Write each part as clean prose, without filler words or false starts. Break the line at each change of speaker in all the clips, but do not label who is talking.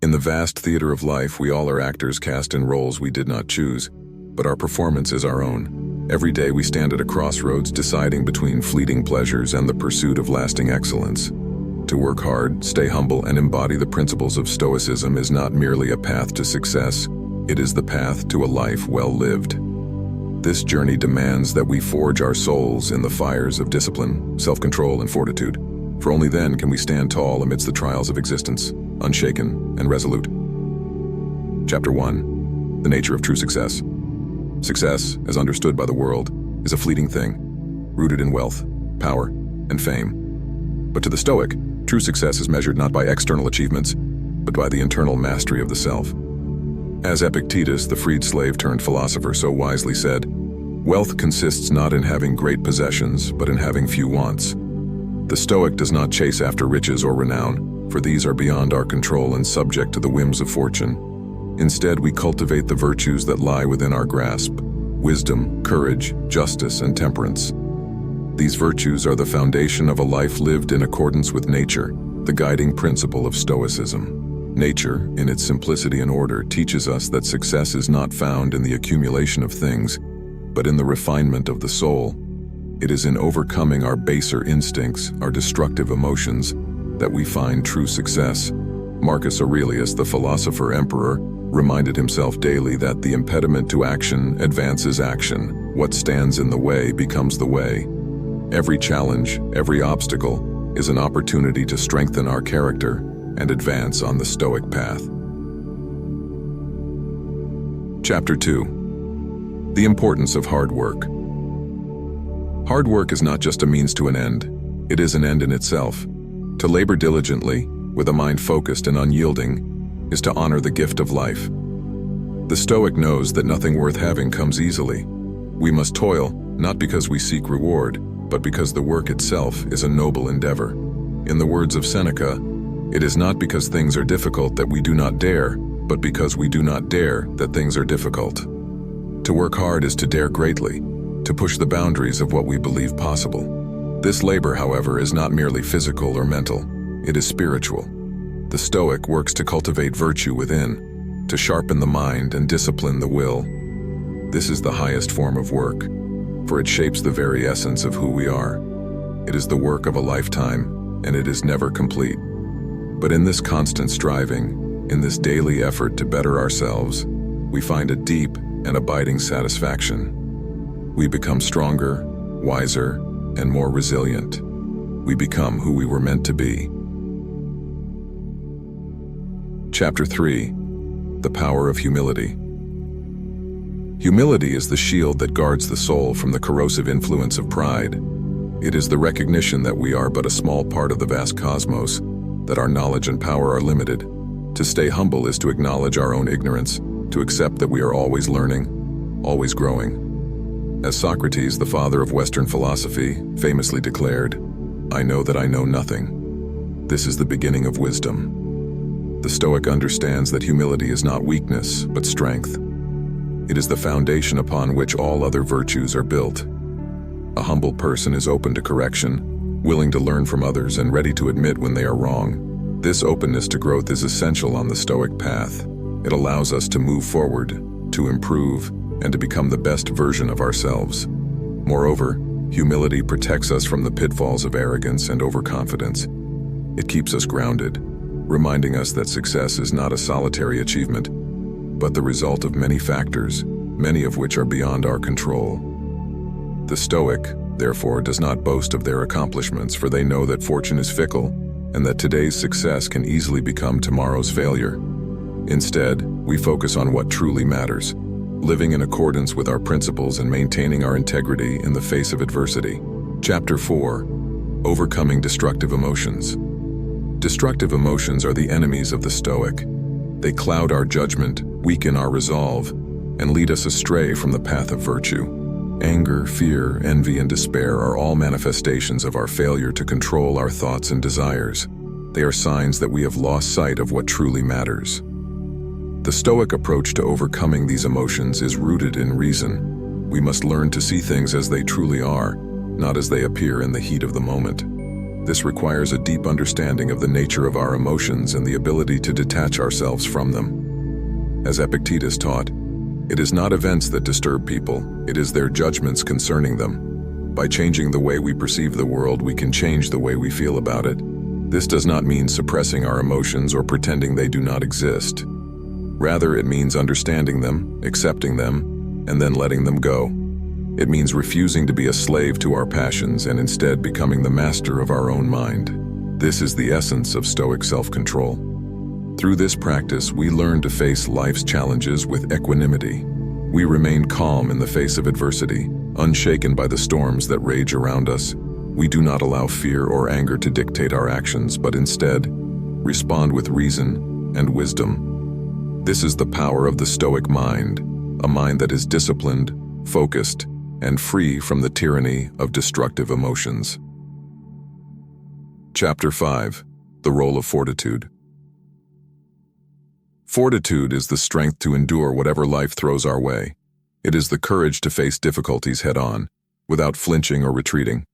In the vast theater of life, we all are actors cast in roles we did not choose, but our performance is our own. Every day we stand at a crossroads deciding between fleeting pleasures and the pursuit of lasting excellence. To work hard, stay humble, and embody the principles of Stoicism is not merely a path to success, it is the path to a life well lived. This journey demands that we forge our souls in the fires of discipline, self-control, and fortitude, for only then can we stand tall amidst the trials of existence, unshaken and resolute. Chapter 1. The Nature of True Success. Success, as understood by the world, is a fleeting thing, rooted in wealth, power, and fame. But to the Stoic, true success is measured not by external achievements, but by the internal mastery of the self. As Epictetus, the freed slave turned philosopher, so wisely said, "Wealth consists not in having great possessions, but in having few wants." The Stoic does not chase after riches or renown, for these are beyond our control and subject to the whims of fortune. Instead, we cultivate the virtues that lie within our grasp: wisdom, courage, justice, and temperance. These virtues are the foundation of a life lived in accordance with nature, the guiding principle of Stoicism. Nature, in its simplicity and order, teaches us that success is not found in the accumulation of things, but in the refinement of the soul. It is in overcoming our baser instincts, our destructive emotions, that we find true success. Marcus Aurelius, the philosopher-emperor, reminded himself daily that the impediment to action advances action. What stands in the way becomes the way. Every challenge, every obstacle, is an opportunity to strengthen our character and advance on the Stoic path. Chapter 2. The Importance of Hard Work. Hard work is not just a means to an end, it is an end in itself. To labor diligently, with a mind focused and unyielding, is to honor the gift of life. The Stoic knows that nothing worth having comes easily. We must toil, not because we seek reward, but because the work itself is a noble endeavor. In the words of Seneca, "It is not because things are difficult that we do not dare, but because we do not dare that things are difficult." To work hard is to dare greatly, to push the boundaries of what we believe possible. This labor, however, is not merely physical or mental, it is spiritual. The Stoic works to cultivate virtue within, to sharpen the mind and discipline the will. This is the highest form of work, for it shapes the very essence of who we are. It is the work of a lifetime, and it is never complete. But in this constant striving, in this daily effort to better ourselves, we find a deep and abiding satisfaction. We become stronger, wiser, and more resilient. We become who we were meant to be. Chapter 3. The Power of Humility. Humility is the shield that guards the soul from the corrosive influence of pride. It is the recognition that we are but a small part of the vast cosmos, that our knowledge and power are limited. To stay humble is to acknowledge our own ignorance, to accept that we are always learning, always growing. As Socrates, the father of Western philosophy, famously declared, "I know that I know nothing." This is the beginning of wisdom. The Stoic understands that humility is not weakness, but strength. It is the foundation upon which all other virtues are built. A humble person is open to correction, willing to learn from others, and ready to admit when they are wrong. This openness to growth is essential on the Stoic path. It allows us to move forward, to improve, and to become the best version of ourselves. Moreover, humility protects us from the pitfalls of arrogance and overconfidence. It keeps us grounded, reminding us that success is not a solitary achievement, but the result of many factors, many of which are beyond our control. The Stoic, therefore, does not boast of their accomplishments, for they know that fortune is fickle, and that today's success can easily become tomorrow's failure. Instead, we focus on what truly matters, living in accordance with our principles and maintaining our integrity in the face of adversity. Chapter 4. Overcoming Destructive Emotions. Destructive emotions are the enemies of the Stoic. They cloud our judgment, weaken our resolve, and lead us astray from the path of virtue. Anger, fear, envy, and despair are all manifestations of our failure to control our thoughts and desires. They are signs that we have lost sight of what truly matters. The Stoic approach to overcoming these emotions is rooted in reason. We must learn to see things as they truly are, not as they appear in the heat of the moment. This requires a deep understanding of the nature of our emotions and the ability to detach ourselves from them. As Epictetus taught, it is not events that disturb people, it is their judgments concerning them. By changing the way we perceive the world, we can change the way we feel about it. This does not mean suppressing our emotions or pretending they do not exist. Rather, it means understanding them, accepting them, and then letting them go. It means refusing to be a slave to our passions and instead becoming the master of our own mind. This is the essence of Stoic self-control. Through this practice, we learn to face life's challenges with equanimity. We remain calm in the face of adversity, unshaken by the storms that rage around us. We do not allow fear or anger to dictate our actions, but instead respond with reason and wisdom. This is the power of the Stoic mind, a mind that is disciplined, focused, and free from the tyranny of destructive emotions. Chapter 5. The Role of Fortitude. Fortitude is the strength to endure whatever life throws our way. It is the courage to face difficulties head-on, without flinching or retreating.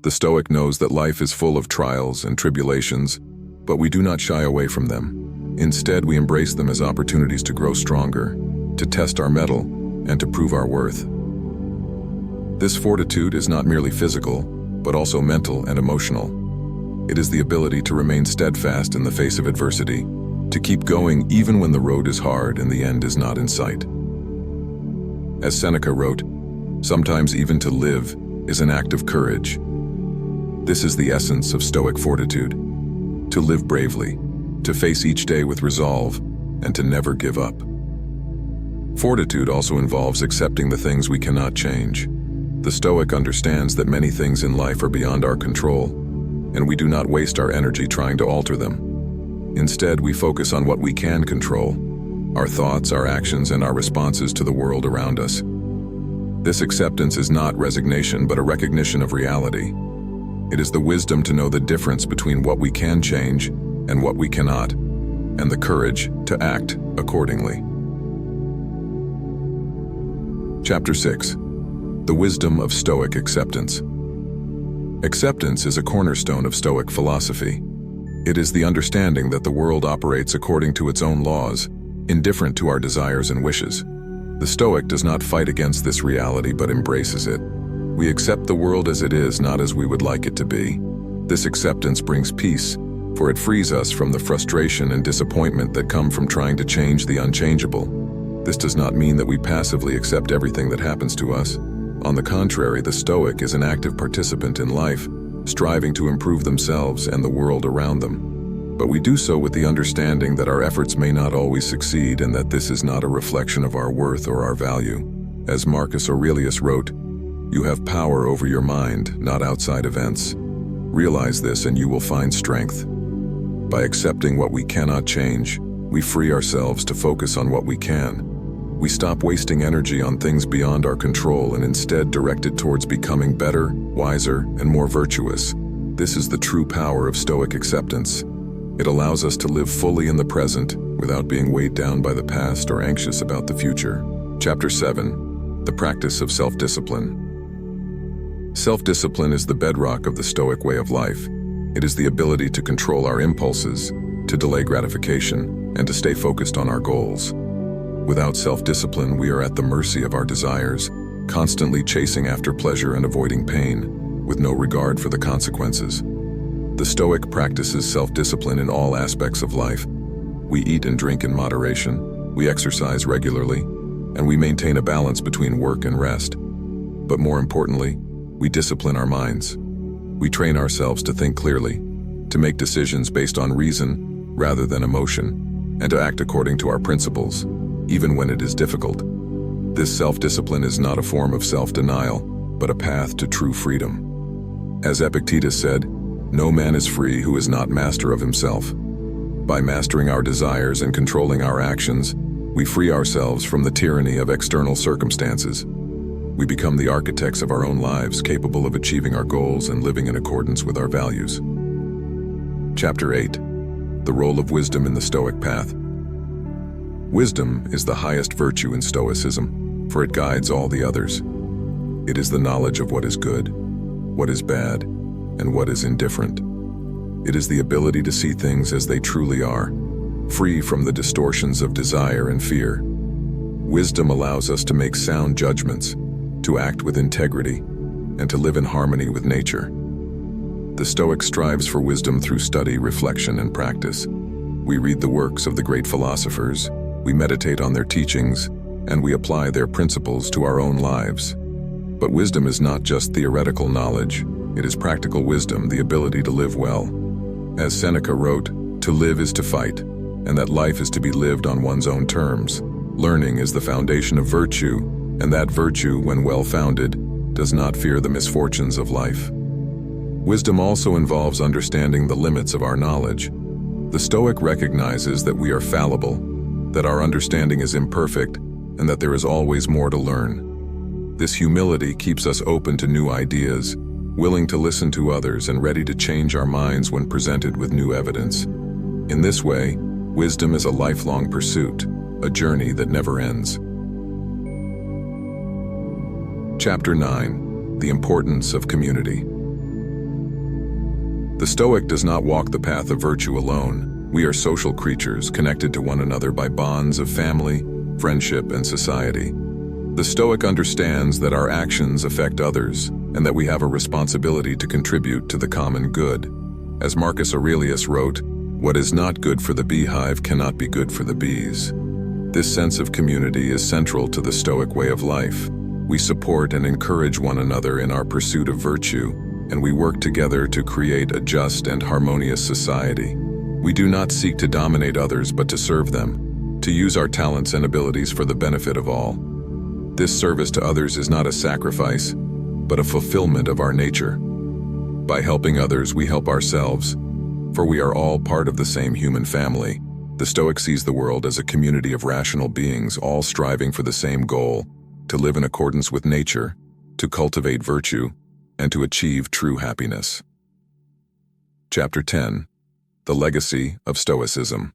The Stoic knows that life is full of trials and tribulations, but we do not shy away from them. Instead, we embrace them as opportunities to grow stronger, to test our mettle, and to prove our worth. This fortitude is not merely physical, but also mental and emotional. It is the ability to remain steadfast in the face of adversity, to keep going even when the road is hard and the end is not in sight. As Seneca wrote, "Sometimes even to live is an act of courage." This is the essence of Stoic fortitude: to live bravely, to face each day with resolve, and to never give up. Fortitude also involves accepting the things we cannot change. The Stoic understands that many things in life are beyond our control, and we do not waste our energy trying to alter them. Instead, we focus on what we can control: our thoughts, our actions, and our responses to the world around us. This acceptance is not resignation, but a recognition of reality. It is the wisdom to know the difference between what we can change and what we cannot, and the courage to act accordingly. Chapter 6. The Wisdom of Stoic Acceptance. Acceptance is a cornerstone of Stoic philosophy. It is the understanding that the world operates according to its own laws, indifferent to our desires and wishes. The Stoic does not fight against this reality but embraces it. We accept the world as it is, not as we would like it to be. This acceptance brings peace, for it frees us from the frustration and disappointment that come from trying to change the unchangeable. This does not mean that we passively accept everything that happens to us. On the contrary, the Stoic is an active participant in life, striving to improve themselves and the world around them. But we do so with the understanding that our efforts may not always succeed and that this is not a reflection of our worth or our value. As Marcus Aurelius wrote, "You have power over your mind, not outside events. Realize this and you will find strength." By accepting what we cannot change, we free ourselves to focus on what we can. We stop wasting energy on things beyond our control and instead direct it towards becoming better, wiser, and more virtuous. This is the true power of Stoic acceptance. It allows us to live fully in the present without being weighed down by the past or anxious about the future. Chapter 7. The Practice of Self-Discipline. Self-discipline is the bedrock of the Stoic way of life. It is the ability to control our impulses, to delay gratification, and to stay focused on our goals. Without self-discipline, we are at the mercy of our desires, constantly chasing after pleasure and avoiding pain, with no regard for the consequences. The Stoic practices self-discipline in all aspects of life. We eat and drink in moderation, we exercise regularly, and we maintain a balance between work and rest. But more importantly, we discipline our minds. We train ourselves to think clearly, to make decisions based on reason rather than emotion, and to act according to our principles, even when it is difficult. This self-discipline is not a form of self-denial, but a path to true freedom. As Epictetus said, "No man is free who is not master of himself." By mastering our desires and controlling our actions, we free ourselves from the tyranny of external circumstances. We become the architects of our own lives, capable of achieving our goals and living in accordance with our values. Chapter 8. The Role of Wisdom in the Stoic Path. Wisdom is the highest virtue in Stoicism, for it guides all the others. It is the knowledge of what is good, what is bad, and what is indifferent. It is the ability to see things as they truly are, free from the distortions of desire and fear. Wisdom allows us to make sound judgments, to act with integrity, and to live in harmony with nature. The Stoic strives for wisdom through study, reflection, and practice. We read the works of the great philosophers, we meditate on their teachings, and we apply their principles to our own lives. But wisdom is not just theoretical knowledge, it is practical wisdom, the ability to live well. As Seneca wrote, "To live is to fight, and that life is to be lived on one's own terms. Learning is the foundation of virtue, and that virtue, when well-founded, does not fear the misfortunes of life." Wisdom also involves understanding the limits of our knowledge. The Stoic recognizes that we are fallible, that our understanding is imperfect, and that there is always more to learn. This humility keeps us open to new ideas, willing to listen to others and ready to change our minds when presented with new evidence. In this way, wisdom is a lifelong pursuit, a journey that never ends. Chapter 9: The Importance of Community. The Stoic does not walk the path of virtue alone. We are social creatures connected to one another by bonds of family, friendship, and society. The Stoic understands that our actions affect others and that we have a responsibility to contribute to the common good. As Marcus Aurelius wrote, "What is not good for the beehive cannot be good for the bees." This sense of community is central to the Stoic way of life. We support and encourage one another in our pursuit of virtue, and we work together to create a just and harmonious society. We do not seek to dominate others but to serve them, to use our talents and abilities for the benefit of all. This service to others is not a sacrifice, but a fulfillment of our nature. By helping others, we help ourselves, for we are all part of the same human family. The Stoic sees the world as a community of rational beings, all striving for the same goal: to live in accordance with nature, to cultivate virtue, and to achieve true happiness. Chapter 10: The Legacy of Stoicism.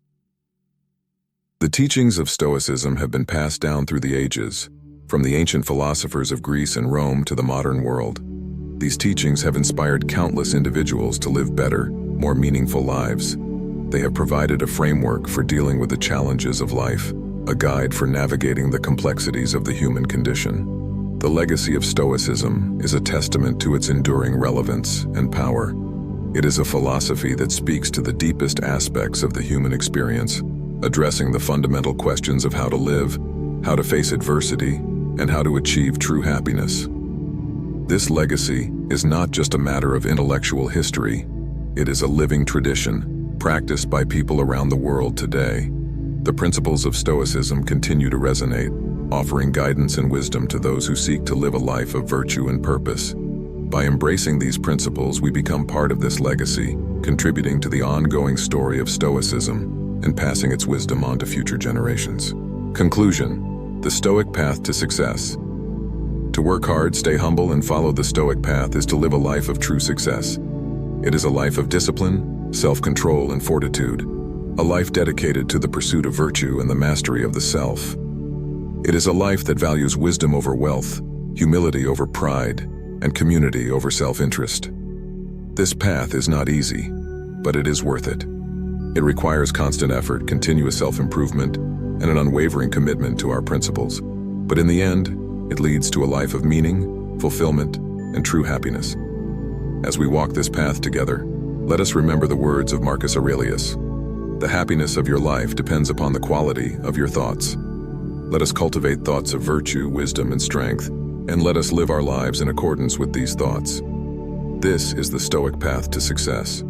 The teachings of Stoicism have been passed down through the ages, from the ancient philosophers of Greece and Rome to the modern world. These teachings have inspired countless individuals to live better, more meaningful lives. They have provided a framework for dealing with the challenges of life, a guide for navigating the complexities of the human condition. The legacy of Stoicism is a testament to its enduring relevance and power. It is a philosophy that speaks to the deepest aspects of the human experience, addressing the fundamental questions of how to live, how to face adversity, and how to achieve true happiness. This legacy is not just a matter of intellectual history, it is a living tradition, practiced by people around the world today. The principles of Stoicism continue to resonate, offering guidance and wisdom to those who seek to live a life of virtue and purpose. By embracing these principles, we become part of this legacy, contributing to the ongoing story of Stoicism and passing its wisdom on to future generations. Conclusion: the Stoic path to success. To work hard, stay humble, and follow the Stoic path is to live a life of true success. It is a life of discipline, self-control, and fortitude, a life dedicated to the pursuit of virtue and the mastery of the self. It is a life that values wisdom over wealth, humility over pride, and community over self-interest. This path is not easy, but it is worth it. It requires constant effort, continuous self-improvement, and an unwavering commitment to our principles. But in the end, it leads to a life of meaning, fulfillment, and true happiness. As we walk this path together, let us remember the words of Marcus Aurelius. The happiness of your life depends upon the quality of your thoughts. Let us cultivate thoughts of virtue, wisdom, and strength, and let us live our lives in accordance with these thoughts. This is the Stoic path to success.